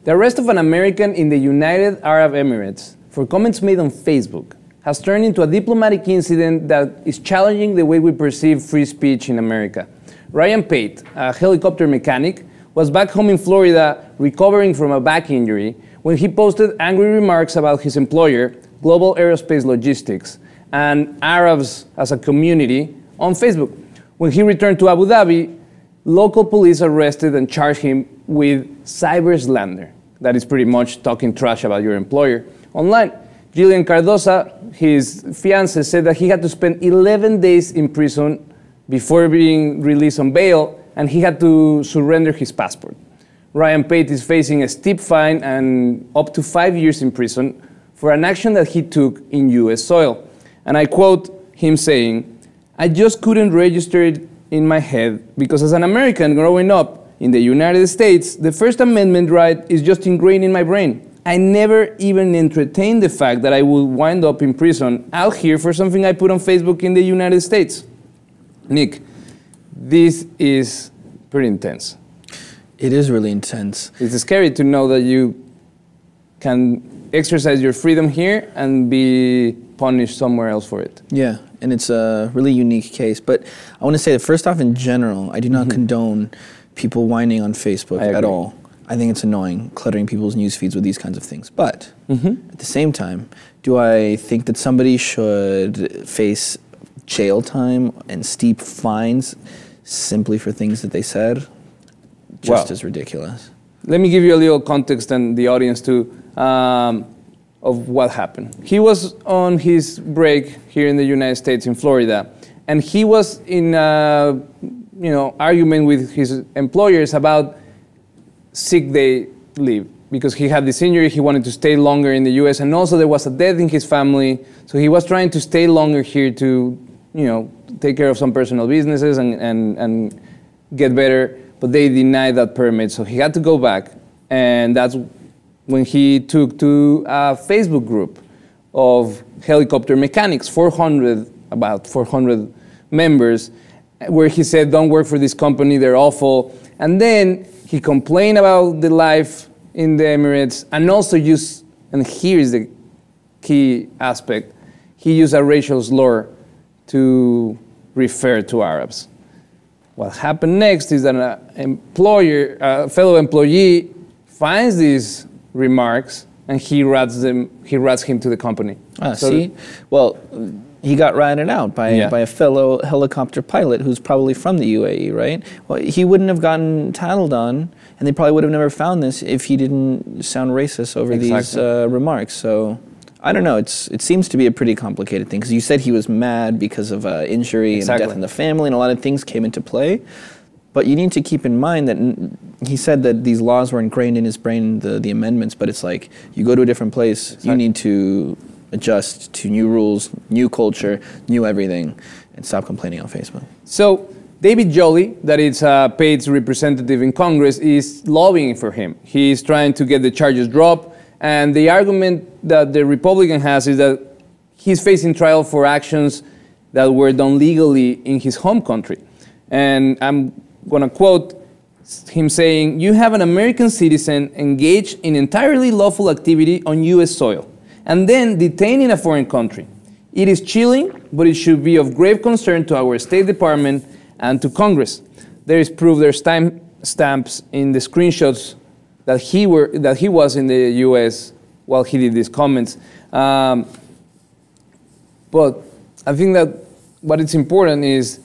The arrest of an American in the United Arab Emirates for comments made on Facebook has turned into a diplomatic incident that is challenging the way we perceive free speech in America. Ryan Pate, a helicopter mechanic, was back home in Florida recovering from a back injury when he posted angry remarks about his employer, Global Aerospace Logistics, and Arabs as a community on Facebook. When he returned to Abu Dhabi, local police arrested and charged him with cyber slander. That is pretty much talking trash about your employer online. Jillian Cardoza, his fiancée, said that he had to spend 11 days in prison before being released on bail, and he had to surrender his passport. Ryan Pate is facing a steep fine and up to 5 years in prison for an action that he took in US soil. And I quote him saying, "I just couldn't register it in my head because as an American growing up in the United States, the First Amendment right is just ingrained in my brain. I never even entertained the fact that I would wind up in prison out here for something I put on Facebook in the United States." Nick, this is pretty intense. It is really intense. It's scary to know that you can exercise your freedom here and be punished somewhere else for it. Yeah, and it's a really unique case. But I want to say that first off, in general, I do not condone people whining on Facebook at all. I think it's annoying, cluttering people's news feeds with these kinds of things. But at the same time, do I think that somebody should face jail time and steep fines simply for things that they said? Just as ridiculous. Let me give you a little context and the audience too of what happened. He was on his break here in the United States in Florida, and he was in argument with his employers about sick day leave because he had this injury. He wanted to stay longer in the U.S. and also there was a death in his family, so he was trying to stay longer here to take care of some personal businesses and get better. But they denied that permit, so he had to go back. And that's when he took to a Facebook group of helicopter mechanics, about 400 members, where he said, "Don't work for this company, they're awful." And then he complained about the life in the Emirates, and also used, and here is the key aspect, he used a racial slur to refer to Arabs. What happened next is that a fellow employee finds these remarks and he rats him to the company. See? Well, he got ratted out by a fellow helicopter pilot who's probably from the UAE, right? Well, he wouldn't have gotten tattled on, and they probably would have never found this if he didn't sound racist over these remarks. So I don't know. It seems to be a pretty complicated thing because you said he was mad because of injury and death in the family, and a lot of things came into play. But you need to keep in mind that he said that these laws were ingrained in his brain, the amendments. But it's like you go to a different place, you need to adjust to new rules, new culture, new everything, and stop complaining on Facebook. So David Jolly, that is Pate's representative in Congress, is lobbying for him. He's trying to get the charges dropped. And the argument that the Republican has is that he's facing trial for actions that were done legally in his home country. And I'm going to quote him saying, "You have an American citizen engaged in entirely lawful activity on U.S. soil and then detained in a foreign country. It is chilling, but it should be of grave concern to our State Department and to Congress. There is proof, there's time stamps in the screenshots that he was in the U.S. while he did these comments." But I think that what is important is,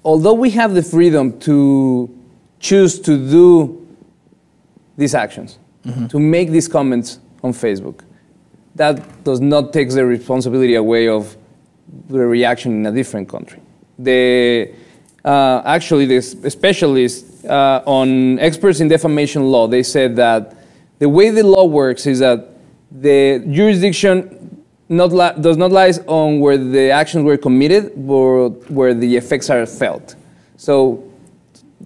although we have the freedom to choose to do these actions, to make these comments on Facebook, that does not take the responsibility away of the reaction in a different country. Actually, the specialists on experts in defamation law, they said that the way the law works is that the jurisdiction does not lie on where the actions were committed, but where the effects are felt. So,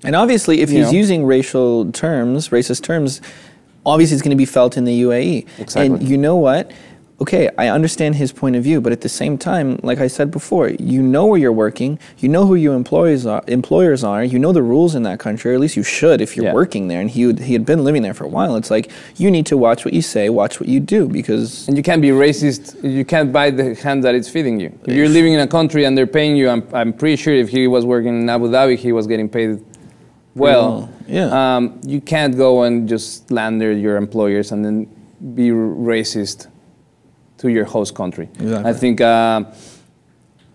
and obviously, if he's using racist terms, obviously it's going to be felt in the UAE. Exactly. And you know what? okay, I understand his point of view, but at the same time, like I said before, you know where you're working, you know who your employers are, you know the rules in that country, or at least you should if you're working there, and he had been living there for a while. It's like, you need to watch what you say, watch what you do, because... And you can't be racist, you can't bite the hand that it's feeding you. If you're living in a country and they're paying you, I'm pretty sure if he was working in Abu Dhabi, he was getting paid well. You can't go and just slander your employers and then be racist to your host country. Exactly. I think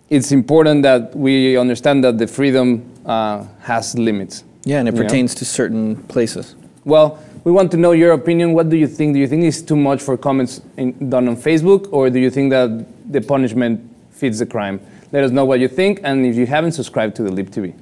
it's important that we understand that the freedom has limits. Yeah, and it pertains to certain places. Well, we want to know your opinion. What do you think? Do you think it's too much for comments done on Facebook, or do you think that the punishment fits the crime? Let us know what you think, and if you haven't, subscribe to the Lip TV.